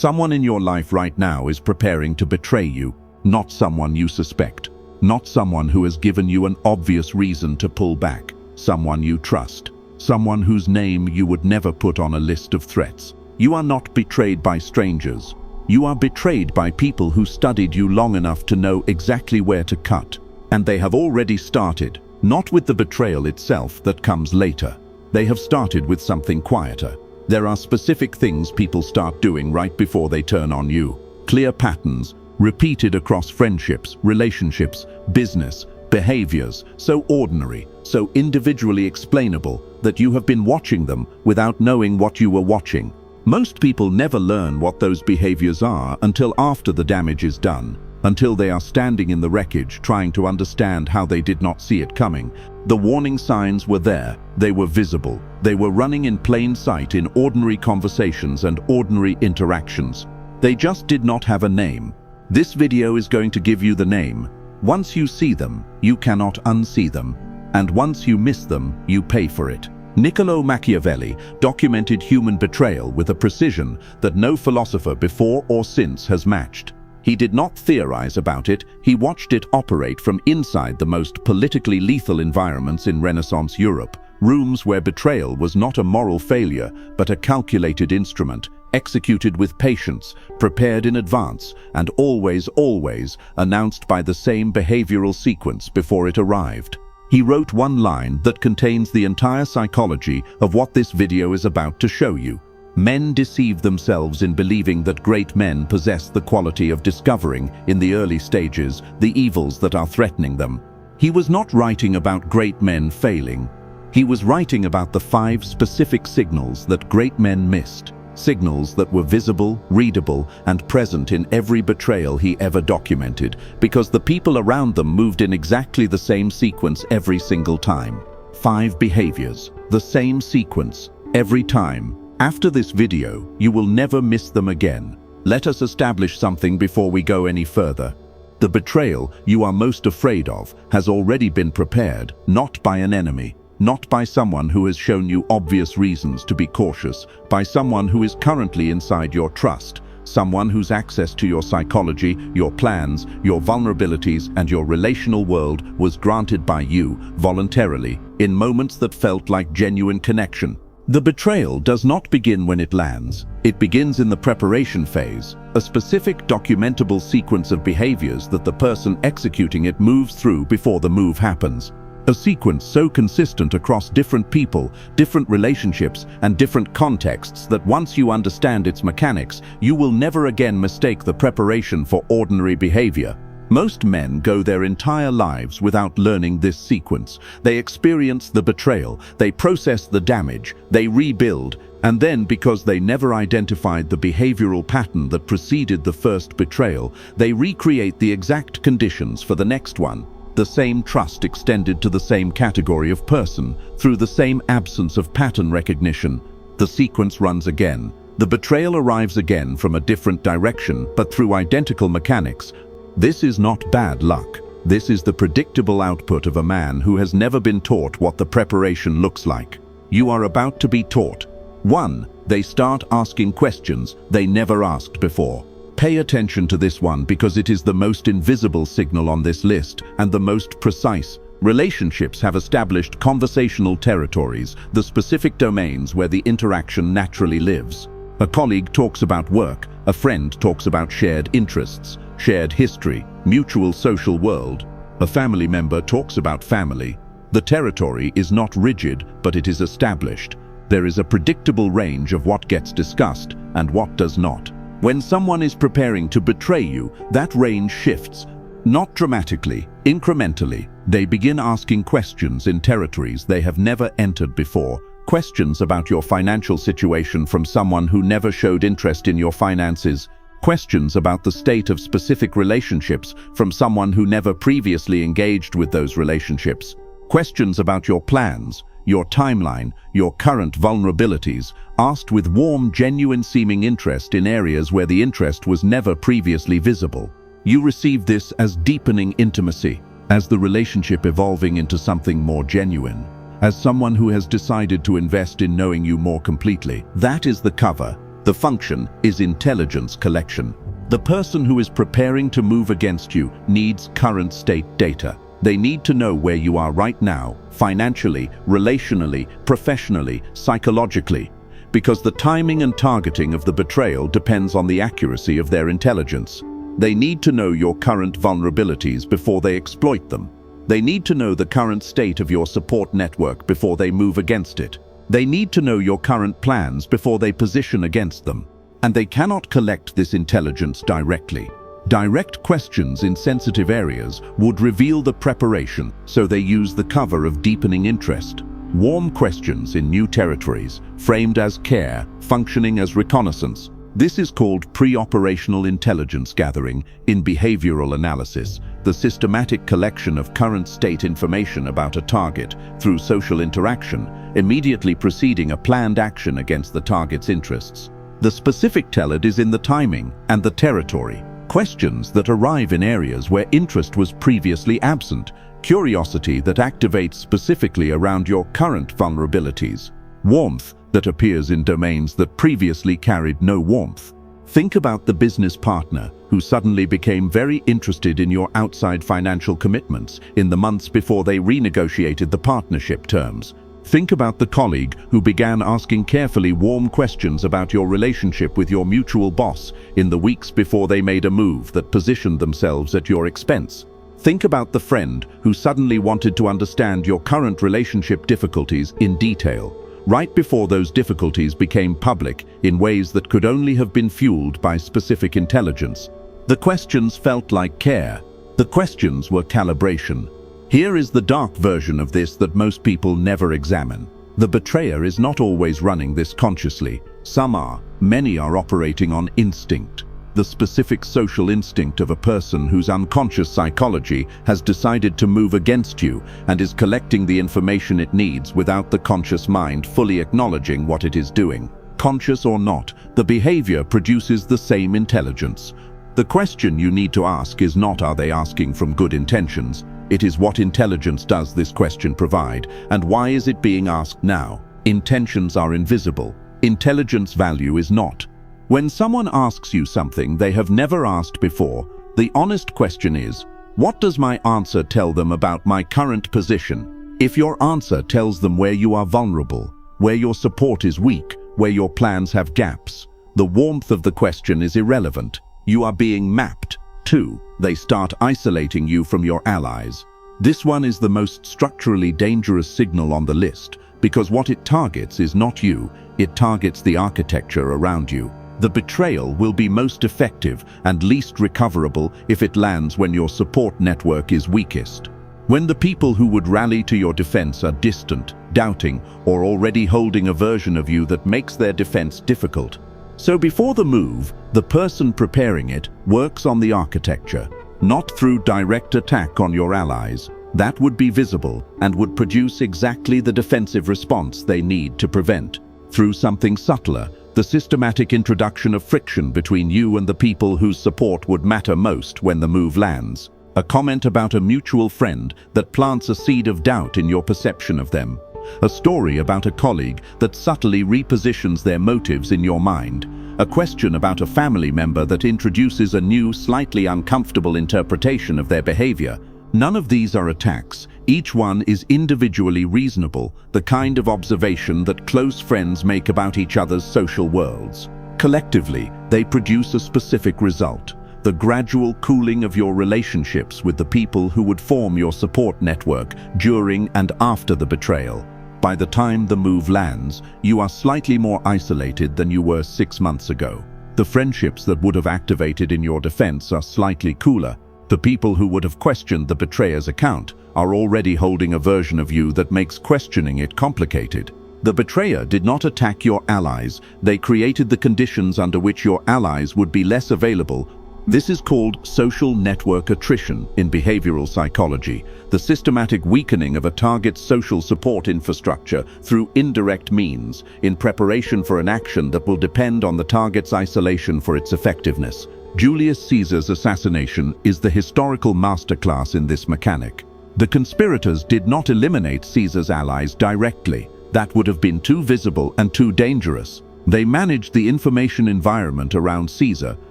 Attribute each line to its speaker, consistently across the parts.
Speaker 1: Someone in your life right now is preparing to betray you, not someone you suspect, not someone who has given you an obvious reason to pull back, someone you trust, someone whose name you would never put on a list of threats. You are not betrayed by strangers. You are betrayed by people who studied you long enough to know exactly where to cut. And they have already started, not with the betrayal itself that comes later. They have started with something quieter. There are specific things people start doing right before they turn on you. Clear patterns, repeated across friendships, relationships, business, behaviors, so ordinary, so individually explainable that you have been watching them without knowing what you were watching. Most people never learn what those behaviors are until after the damage is done, until they are standing in the wreckage trying to understand how they did not see it coming. The warning signs were there, they were visible, they were running in plain sight in ordinary conversations and ordinary interactions. They just did not have a name. This video is going to give you the name. Once you see them, you cannot unsee them, and once you miss them, you pay for it. Niccolo Machiavelli documented human betrayal with a precision that no philosopher before or since has matched. He did not theorize about it, he watched it operate from inside the most politically lethal environments in Renaissance Europe, rooms where betrayal was not a moral failure, but a calculated instrument, executed with patience, prepared in advance, and always announced by the same behavioral sequence before it arrived. He wrote one line that contains the entire psychology of what this video is about to show you. Men deceive themselves in believing that great men possess the quality of discovering, in the early stages, the evils that are threatening them. He was not writing about great men failing. He was writing about the 5 specific signals that great men missed. Signals that were visible, readable, and present in every betrayal he ever documented, because the people around them moved in exactly the same sequence every single time. 5 behaviors, the same sequence, every time. After this video, you will never miss them again. Let us establish something before we go any further. The betrayal you are most afraid of has already been prepared, not by an enemy, not by someone who has shown you obvious reasons to be cautious, by someone who is currently inside your trust, someone whose access to your psychology, your plans, your vulnerabilities, and your relational world was granted by you voluntarily, in moments that felt like genuine connection. The betrayal does not begin when it lands. It begins in the preparation phase, a specific documentable sequence of behaviors that the person executing it moves through before the move happens. A sequence so consistent across different people, different relationships, and different contexts that once you understand its mechanics, you will never again mistake the preparation for ordinary behavior. Most men go their entire lives without learning this sequence. They experience the betrayal, they process the damage, they rebuild, and then, because they never identified the behavioral pattern that preceded the first betrayal, they recreate the exact conditions for the next one. The same trust extended to the same category of person, through the same absence of pattern recognition. The sequence runs again. The betrayal arrives again from a different direction, but through identical mechanics. This is not bad luck. This is the predictable output of a man who has never been taught what the preparation looks like. You are about to be taught. 1. They start asking questions they never asked before. Pay attention to this one because it is the most invisible signal on this list and the most precise. Relationships have established conversational territories, the specific domains where the interaction naturally lives. A colleague talks about work, a friend talks about shared interests, shared history, mutual social world. A family member talks about family. The territory is not rigid, but it is established. There is a predictable range of what gets discussed and what does not. When someone is preparing to betray you, that range shifts. Not dramatically, incrementally. They begin asking questions in territories they have never entered before. Questions about your financial situation from someone who never showed interest in your finances. Questions about the state of specific relationships from someone who never previously engaged with those relationships. Questions about your plans, your timeline, your current vulnerabilities, asked with warm, genuine-seeming interest in areas where the interest was never previously visible. You receive this as deepening intimacy, as the relationship evolving into something more genuine, as someone who has decided to invest in knowing you more completely. That is the cover. The function is intelligence collection. The person who is preparing to move against you needs current state data. They need to know where you are right now, financially, relationally, professionally, psychologically, because the timing and targeting of the betrayal depends on the accuracy of their intelligence. They need to know your current vulnerabilities before they exploit them. They need to know the current state of your support network before they move against it. They need to know your current plans before they position against them. And they cannot collect this intelligence directly. Direct questions in sensitive areas would reveal the preparation, so they use the cover of deepening interest. Warm questions in new territories, framed as care, functioning as reconnaissance. This is called pre-operational intelligence gathering in behavioral analysis, the systematic collection of current state information about a target through social interaction, immediately preceding a planned action against the target's interests. The specific telled is in the timing and the territory. Questions that arrive in areas where interest was previously absent, curiosity that activates specifically around your current vulnerabilities, warmth that appears in domains that previously carried no warmth. Think about the business partner who suddenly became very interested in your outside financial commitments in the months before they renegotiated the partnership terms. Think about the colleague who began asking carefully warm questions about your relationship with your mutual boss in the weeks before they made a move that positioned themselves at your expense. Think about the friend who suddenly wanted to understand your current relationship difficulties in detail, right before those difficulties became public in ways that could only have been fueled by specific intelligence. The questions felt like care. The questions were calibration. Here is the dark version of this that most people never examine. The betrayer is not always running this consciously. Some are. Many are operating on instinct. The specific social instinct of a person whose unconscious psychology has decided to move against you and is collecting the information it needs without the conscious mind fully acknowledging what it is doing. Conscious or not, the behavior produces the same intelligence. The question you need to ask is not, are they asking from good intentions? It is, what intelligence does this question provide, and why is it being asked now? Intentions are invisible. Intelligence value is not. When someone asks you something they have never asked before, the honest question is, what does my answer tell them about my current position? If your answer tells them where you are vulnerable, where your support is weak, where your plans have gaps, the warmth of the question is irrelevant. You are being mapped. 2. They start isolating you from your allies. This one is the most structurally dangerous signal on the list, because what it targets is not you, it targets the architecture around you. The betrayal will be most effective and least recoverable if it lands when your support network is weakest. When the people who would rally to your defense are distant, doubting, or already holding a version of you that makes their defense difficult. So before the move, the person preparing it works on the architecture, not through direct attack on your allies. That would be visible and would produce exactly the defensive response they need to prevent. Through something subtler, the systematic introduction of friction between you and the people whose support would matter most when the move lands. A comment about a mutual friend that plants a seed of doubt in your perception of them. A story about a colleague that subtly repositions their motives in your mind. A question about a family member that introduces a new, slightly uncomfortable interpretation of their behavior. None of these are attacks. Each one is individually reasonable, the kind of observation that close friends make about each other's social worlds. Collectively, they produce a specific result: the gradual cooling of your relationships with the people who would form your support network during and after the betrayal. By the time the move lands, you are slightly more isolated than you were 6 months ago. The friendships that would have activated in your defense are slightly cooler. The people who would have questioned the betrayer's account are already holding a version of you that makes questioning it complicated. The betrayer did not attack your allies. They created the conditions under which your allies would be less available. This is called social network attrition in behavioral psychology, the systematic weakening of a target's social support infrastructure through indirect means in preparation for an action that will depend on the target's isolation for its effectiveness. Julius Caesar's assassination is the historical masterclass in this mechanic. The conspirators did not eliminate Caesar's allies directly. That would have been too visible and too dangerous. They managed the information environment around Caesar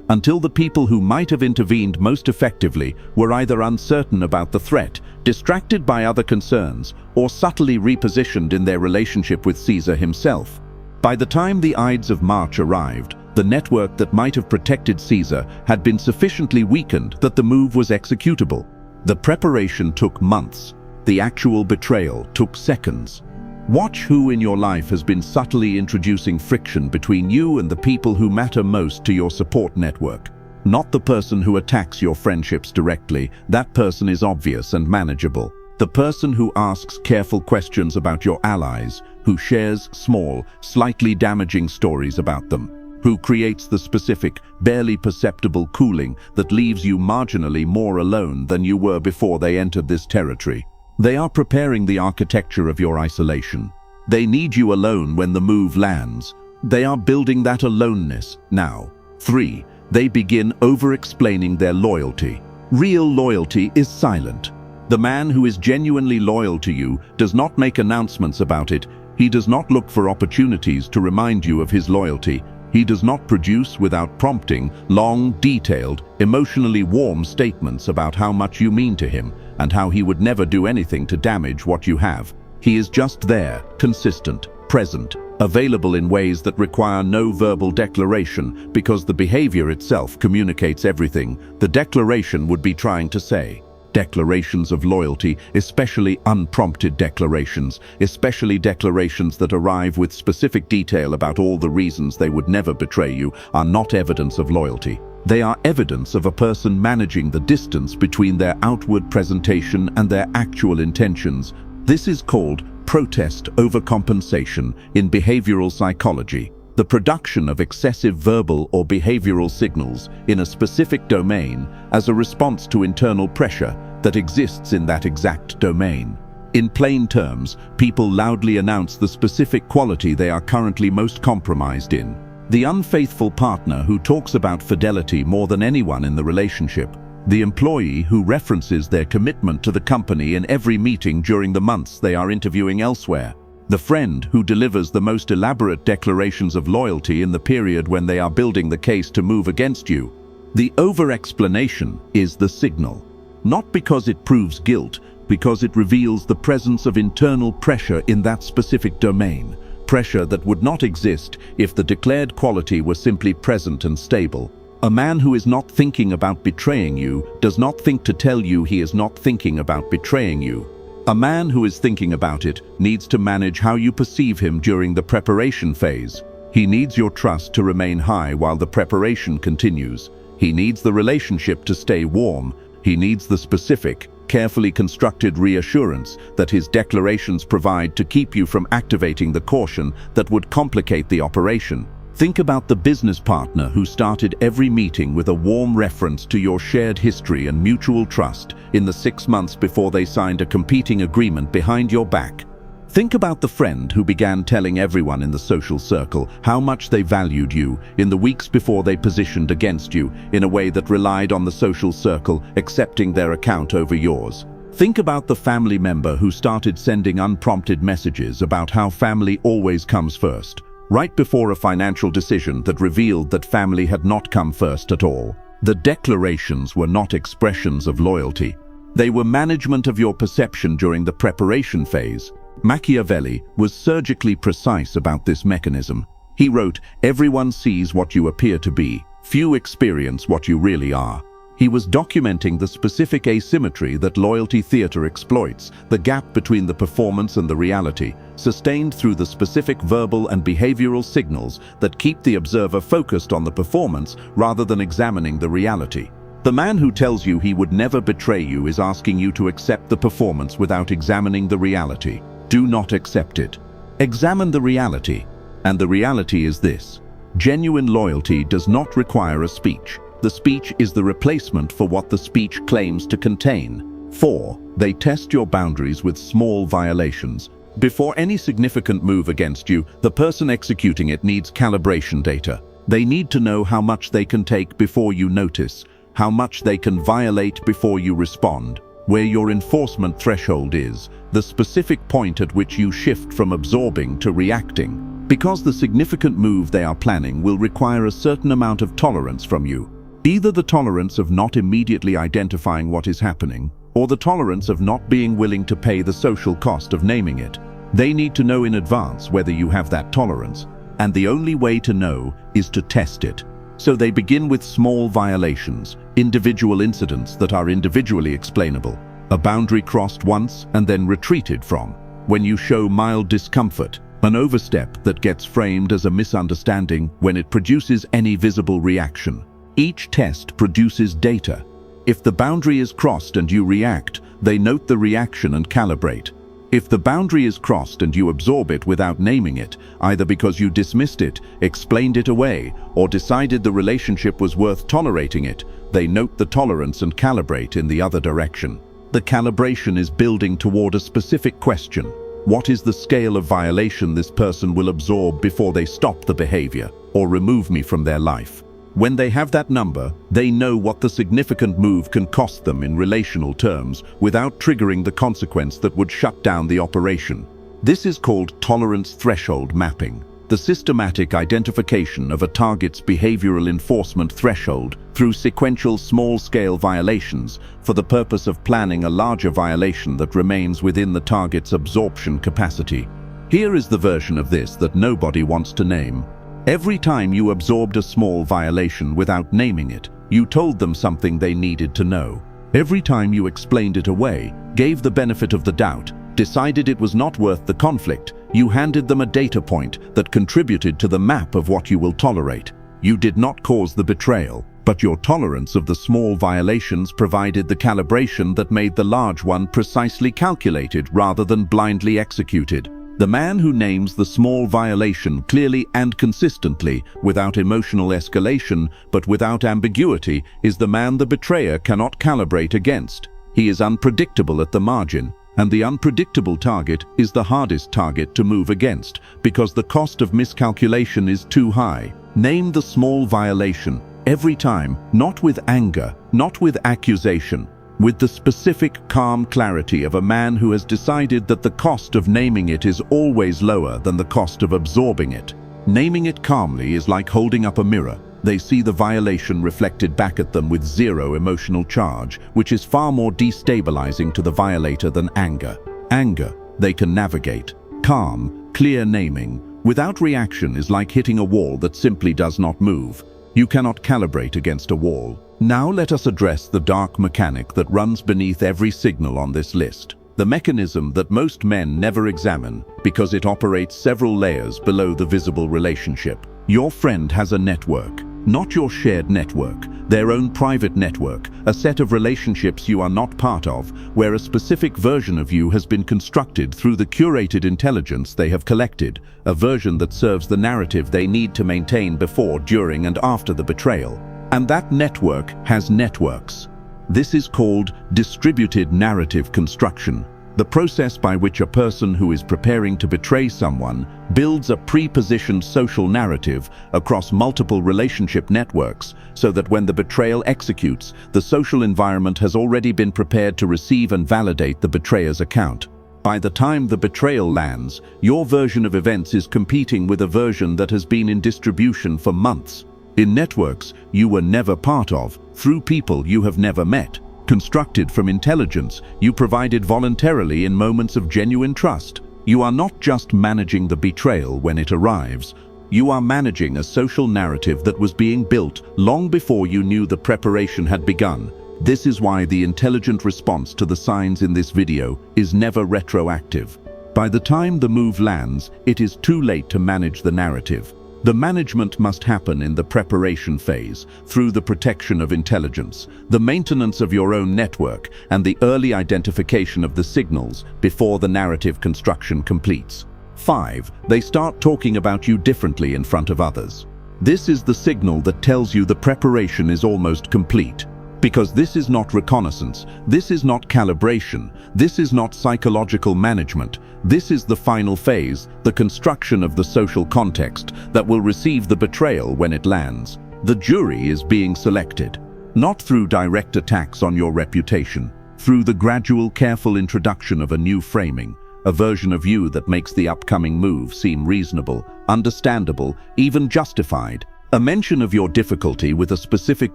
Speaker 1: until the people who might have intervened most effectively were either uncertain about the threat, distracted by other concerns, or subtly repositioned in their relationship with Caesar himself. By the time the Ides of March arrived, the network that might have protected Caesar had been sufficiently weakened that the move was executable. The preparation took months. The actual betrayal took seconds. Watch who in your life has been subtly introducing friction between you and the people who matter most to your support network. Not the person who attacks your friendships directly. That person is obvious and manageable. The person who asks careful questions about your allies, who shares small, slightly damaging stories about them, who creates the specific, barely perceptible cooling that leaves you marginally more alone than you were before they entered this territory. They are preparing the architecture of your isolation. They need you alone when the move lands. They are building that aloneness now. 3. They begin over-explaining their loyalty. Real loyalty is silent. The man who is genuinely loyal to you does not make announcements about it. He does not look for opportunities to remind you of his loyalty. He does not produce, without prompting, long, detailed, emotionally warm statements about how much you mean to him and how he would never do anything to damage what you have. He is just there, consistent, present, available in ways that require no verbal declaration because the behavior itself communicates everything the declaration would be trying to say. Declarations of loyalty, especially unprompted declarations, especially declarations that arrive with specific detail about all the reasons they would never betray you, are not evidence of loyalty. They are evidence of a person managing the distance between their outward presentation and their actual intentions. This is called protest overcompensation in behavioral psychology. The production of excessive verbal or behavioral signals in a specific domain as a response to internal pressure that exists in that exact domain. In plain terms, people loudly announce the specific quality they are currently most compromised in. The unfaithful partner who talks about fidelity more than anyone in the relationship. The employee who references their commitment to the company in every meeting during the months they are interviewing elsewhere. The friend who delivers the most elaborate declarations of loyalty in the period when they are building the case to move against you. The over-explanation is the signal. Not because it proves guilt, because it reveals the presence of internal pressure in that specific domain. Pressure that would not exist if the declared quality were simply present and stable. A man who is not thinking about betraying you does not think to tell you he is not thinking about betraying you. A man who is thinking about it needs to manage how you perceive him during the preparation phase. He needs your trust to remain high while the preparation continues. He needs the relationship to stay warm. He needs the specific, carefully constructed reassurance that his declarations provide to keep you from activating the caution that would complicate the operation. Think about the business partner who started every meeting with a warm reference to your shared history and mutual trust in the 6 months before they signed a competing agreement behind your back. Think about the friend who began telling everyone in the social circle how much they valued you in the weeks before they positioned against you in a way that relied on the social circle accepting their account over yours. Think about the family member who started sending unprompted messages about how family always comes first, right before a financial decision that revealed that family had not come first at all. The declarations were not expressions of loyalty. They were management of your perception during the preparation phase. Machiavelli was surgically precise about this mechanism. He wrote, "Everyone sees what you appear to be. Few experience what you really are." He was documenting the specific asymmetry that loyalty theater exploits, the gap between the performance and the reality, sustained through the specific verbal and behavioral signals that keep the observer focused on the performance rather than examining the reality. The man who tells you he would never betray you is asking you to accept the performance without examining the reality. Do not accept it. Examine the reality. And the reality is this: genuine loyalty does not require a speech. The speech is the replacement for what the speech claims to contain. 4. They test your boundaries with small violations. Before any significant move against you, the person executing it needs calibration data. They need to know how much they can take before you notice, how much they can violate before you respond, where your enforcement threshold is, the specific point at which you shift from absorbing to reacting. because the significant move they are planning will require a certain amount of tolerance from you. Either the tolerance of not immediately identifying what is happening, or the tolerance of not being willing to pay the social cost of naming it. They need to know in advance whether you have that tolerance, and the only way to know is to test it. So they begin with small violations, individual incidents that are individually explainable, a boundary crossed once and then retreated from. When you show mild discomfort, an overstep that gets framed as a misunderstanding when it produces any visible reaction. Each test produces data. If the boundary is crossed and you react, they note the reaction and calibrate. If the boundary is crossed and you absorb it without naming it, either because you dismissed it, explained it away, or decided the relationship was worth tolerating it, they note the tolerance and calibrate in the other direction. The calibration is building toward a specific question. What is the scale of violation this person will absorb before they stop the behavior or remove me from their life? When they have that number, they know what the significant move can cost them in relational terms without triggering the consequence that would shut down the operation. This is called tolerance threshold mapping, the systematic identification of a target's behavioral enforcement threshold through sequential small-scale violations for the purpose of planning a larger violation that remains within the target's absorption capacity. Here is the version of this that nobody wants to name. Every time you absorbed a small violation without naming it, you told them something they needed to know. Every time you explained it away, gave the benefit of the doubt, decided it was not worth the conflict, you handed them a data point that contributed to the map of what you will tolerate. You did not cause the betrayal, but your tolerance of the small violations provided the calibration that made the large one precisely calculated rather than blindly executed. The man who names the small violation clearly and consistently, without emotional escalation, but without ambiguity, is the man the betrayer cannot calibrate against. He is unpredictable at the margin, and the unpredictable target is the hardest target to move against, because the cost of miscalculation is too high. Name the small violation, every time, not with anger, not with accusation, with the specific, calm clarity of a man who has decided that the cost of naming it is always lower than the cost of absorbing it. Naming it calmly is like holding up a mirror. They see the violation reflected back at them with zero emotional charge, which is far more destabilizing to the violator than anger. Anger, they can navigate. Calm, clear naming, without reaction is like hitting a wall that simply does not move. You cannot calibrate against a wall. Now let us address the dark mechanic that runs beneath every signal on this list. The mechanism that most men never examine because it operates several layers below the visible relationship. Your friend has a network, not your shared network, their own private network, a set of relationships you are not part of, where a specific version of you has been constructed through the curated intelligence they have collected, a version that serves the narrative they need to maintain before, during, and after the betrayal. And that network has networks. This is called distributed narrative construction, the process by which a person who is preparing to betray someone builds a pre-positioned social narrative across multiple relationship networks so that when the betrayal executes, the social environment has already been prepared to receive and validate the betrayer's account. By the time the betrayal lands, your version of events is competing with a version that has been in distribution for months. In networks you were never part of, through people you have never met, constructed from intelligence you provided voluntarily in moments of genuine trust. You are not just managing the betrayal when it arrives. You are managing a social narrative that was being built long before you knew the preparation had begun. This is why the intelligent response to the signs in this video is never retroactive. By the time the move lands, it is too late to manage the narrative. The management must happen in the preparation phase, through the protection of intelligence, the maintenance of your own network, and the early identification of the signals before the narrative construction completes. 5. They start talking about you differently in front of others. This is the signal that tells you the preparation is almost complete. Because this is not reconnaissance, this is not calibration, this is not psychological management. This is the final phase, the construction of the social context that will receive the betrayal when it lands. The jury is being selected, not through direct attacks on your reputation, through the gradual, careful introduction of a new framing, a version of you that makes the upcoming move seem reasonable, understandable, even justified. A mention of your difficulty with a specific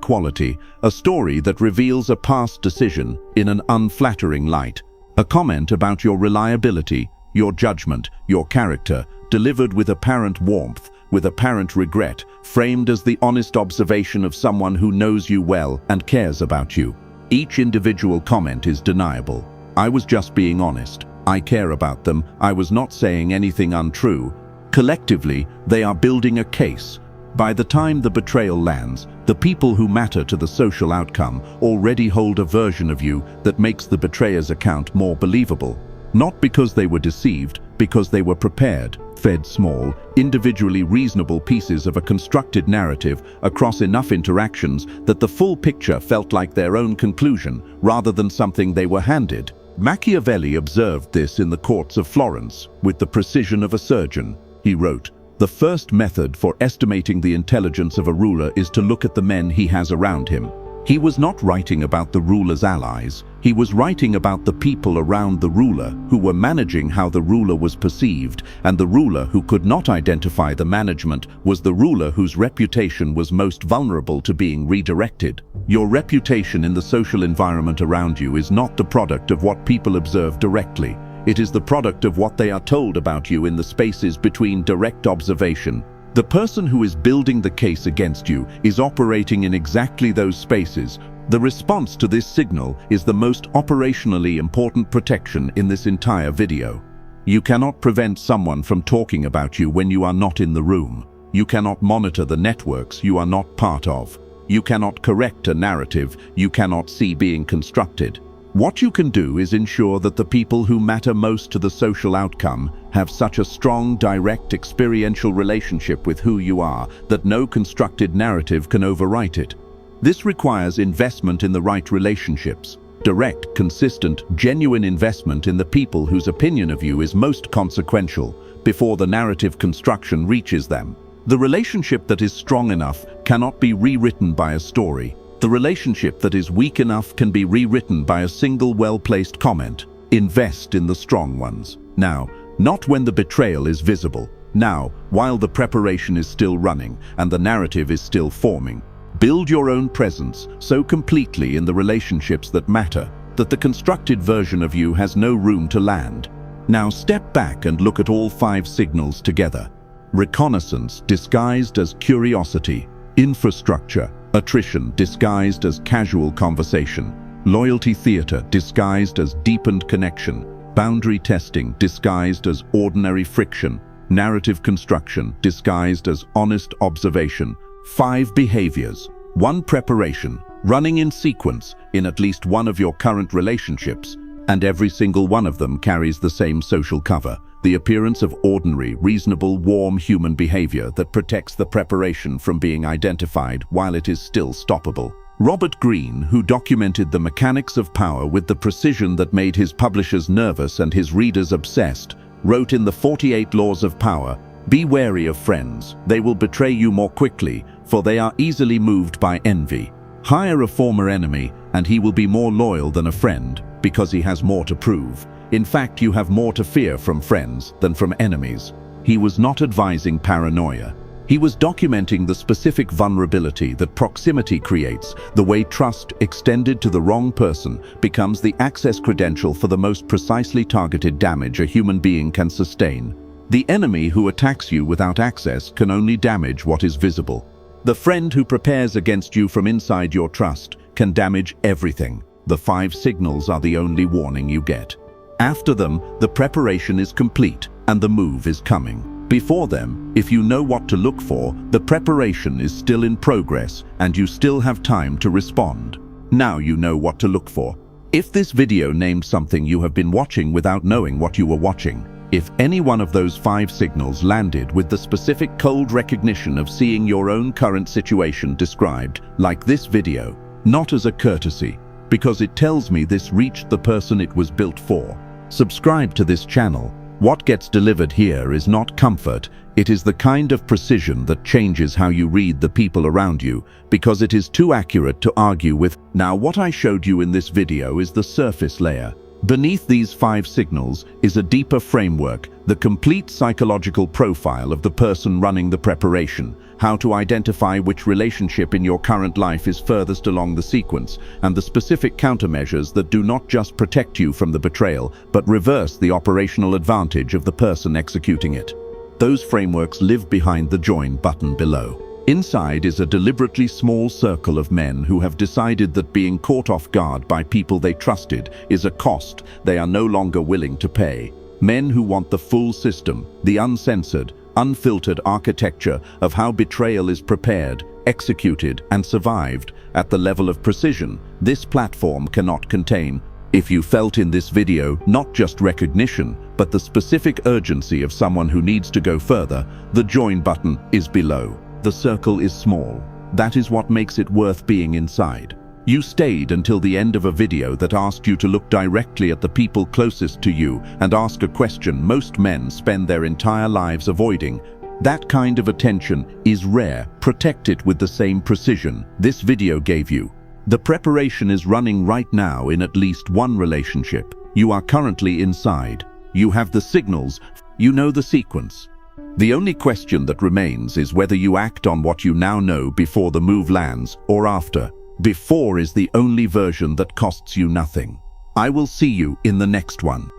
Speaker 1: quality, a story that reveals a past decision in an unflattering light. A comment about your reliability, your judgment, your character, delivered with apparent warmth, with apparent regret, framed as the honest observation of someone who knows you well and cares about you. Each individual comment is deniable. I was just being honest. I care about them. I was not saying anything untrue. Collectively, they are building a case. By the time the betrayal lands, the people who matter to the social outcome already hold a version of you that makes the betrayer's account more believable. Not because they were deceived, because they were prepared, fed small, individually reasonable pieces of a constructed narrative across enough interactions that the full picture felt like their own conclusion rather than something they were handed. Machiavelli observed this in the courts of Florence with the precision of a surgeon. He wrote, "The first method for estimating the intelligence of a ruler is to look at the men he has around him." He was not writing about the ruler's allies. He was writing about the people around the ruler who were managing how the ruler was perceived, and the ruler who could not identify the management was the ruler whose reputation was most vulnerable to being redirected. Your reputation in the social environment around you is not the product of what people observe directly. It is the product of what they are told about you in the spaces between direct observation. The person who is building the case against you is operating in exactly those spaces. The response to this signal is the most operationally important protection in this entire video. You cannot prevent someone from talking about you when you are not in the room. You cannot monitor the networks you are not part of. You cannot correct a narrative you cannot see being constructed. What you can do is ensure that the people who matter most to the social outcome have such a strong, direct, experiential relationship with who you are that no constructed narrative can overwrite it. This requires investment in the right relationships. Direct, consistent, genuine investment in the people whose opinion of you is most consequential before the narrative construction reaches them. The relationship that is strong enough cannot be rewritten by a story. The relationship that is weak enough can be rewritten by a single well-placed comment. Invest in the strong ones. Now, not when the betrayal is visible. Now, while the preparation is still running and the narrative is still forming. Build your own presence so completely in the relationships that matter that the constructed version of you has no room to land. Now step back and look at all 5 signals together. Reconnaissance disguised as curiosity. Infrastructure. Attrition disguised as casual conversation. Loyalty theater disguised as deepened connection. Boundary testing disguised as ordinary friction. Narrative construction disguised as honest observation. 5 behaviors. 1 preparation, running in sequence in at least one of your current relationships, and every single one of them carries the same social cover. The appearance of ordinary, reasonable, warm human behavior that protects the preparation from being identified while it is still stoppable. Robert Greene, who documented the mechanics of power with the precision that made his publishers nervous and his readers obsessed, wrote in the 48 Laws of Power, "Be wary of friends. They will betray you more quickly, for they are easily moved by envy. Hire a former enemy, and he will be more loyal than a friend, because he has more to prove. In fact, you have more to fear from friends than from enemies." He was not advising paranoia. He was documenting the specific vulnerability that proximity creates, the way trust extended to the wrong person becomes the access credential for the most precisely targeted damage a human being can sustain. The enemy who attacks you without access can only damage what is visible. The friend who prepares against you from inside your trust can damage everything. The 5 signals are the only warning you get. After them, the preparation is complete and the move is coming. Before them, if you know what to look for, the preparation is still in progress and you still have time to respond. Now you know what to look for. If this video named something you have been watching without knowing what you were watching, if any one of those 5 signals landed with the specific cold recognition of seeing your own current situation described, like this video, not as a courtesy, because it tells me this reached the person it was built for. Subscribe to this channel. What gets delivered here is not comfort, it is the kind of precision that changes how you read the people around you, because it is too accurate to argue with. Now, what I showed you in this video is the surface layer. Beneath these 5 signals is a deeper framework, the complete psychological profile of the person running the preparation, how to identify which relationship in your current life is furthest along the sequence, and the specific countermeasures that do not just protect you from the betrayal, but reverse the operational advantage of the person executing it. Those frameworks live behind the join button below. Inside is a deliberately small circle of men who have decided that being caught off guard by people they trusted is a cost they are no longer willing to pay. Men who want the full system, the uncensored, unfiltered architecture of how betrayal is prepared, executed, and survived at the level of precision this platform cannot contain. If you felt in this video not just recognition, but the specific urgency of someone who needs to go further, the join button is below. The circle is small. That is what makes it worth being inside. You stayed until the end of a video that asked you to look directly at the people closest to you and ask a question most men spend their entire lives avoiding. That kind of attention is rare. Protect it with the same precision this video gave you. The preparation is running right now in at least one relationship. You are currently inside. You have the signals. You know the sequence. The only question that remains is whether you act on what you now know before the move lands or after. Before is the only version that costs you nothing. I will see you in the next one.